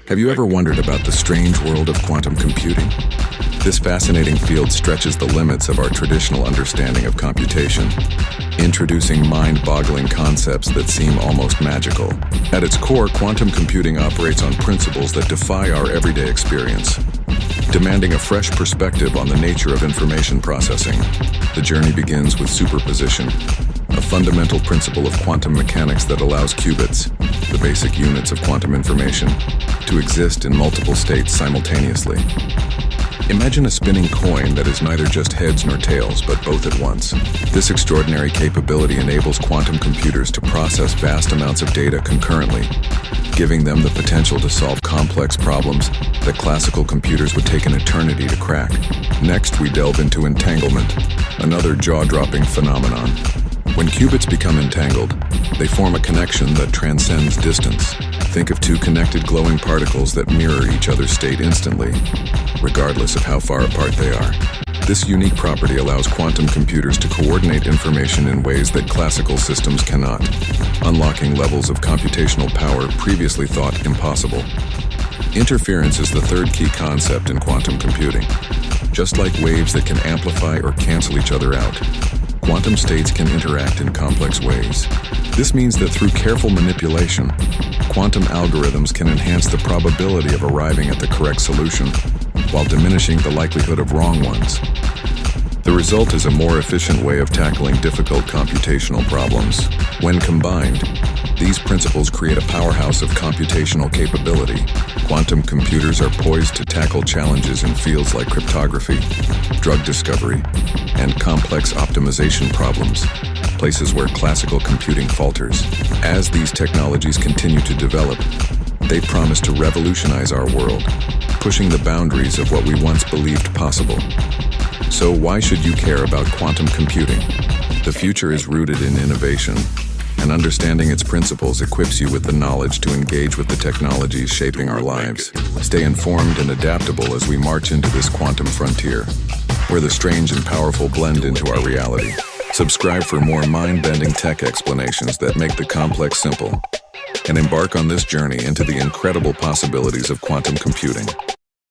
Have you ever wondered about the strange world of quantum computing? This fascinating field stretches the limits of our traditional understanding of computation, introducing mind-boggling concepts that seem almost magical. At its core, quantum computing operates on principles that defy our everyday experience, demanding a fresh perspective on the nature of information processing. The journey begins with superposition, a fundamental principle of quantum mechanics that allows qubits, the basic units of quantum information, to exist in multiple states simultaneously. Imagine a spinning coin that is neither just heads nor tails, but both at once. This extraordinary capability enables quantum computers to process vast amounts of data concurrently, giving them the potential to solve complex problems that classical computers would take an eternity to crack. Next, we delve into entanglement, another jaw-dropping phenomenon. When qubits become entangled, they form a connection that transcends distance. Think of two connected glowing particles that mirror each other's state instantly, regardless of how far apart they are. This unique property allows quantum computers to coordinate information in ways that classical systems cannot, unlocking levels of computational power previously thought impossible. Interference is the third key concept in quantum computing. Just like waves that can amplify or cancel each other out, quantum states can interact in complex ways. This means that through careful manipulation, quantum algorithms can enhance the probability of arriving at the correct solution while diminishing the likelihood of wrong ones. The result is a more efficient way of tackling difficult computational problems. When combined, these principles create a powerhouse of computational capability. Quantum computers are poised to tackle challenges in fields like cryptography, drug discovery, and complex optimization problems, places where classical computing falters. As these technologies continue to develop, they promise to revolutionize our world, pushing the boundaries of what we once believed possible. So why should you care about quantum computing? The future is rooted in innovation, and understanding its principles equips you with the knowledge to engage with the technologies shaping our lives. Stay informed and adaptable as we march into this quantum frontier, where the strange and powerful blend into our reality. Subscribe for more mind-bending tech explanations that make the complex simple, and embark on this journey into the incredible possibilities of quantum computing.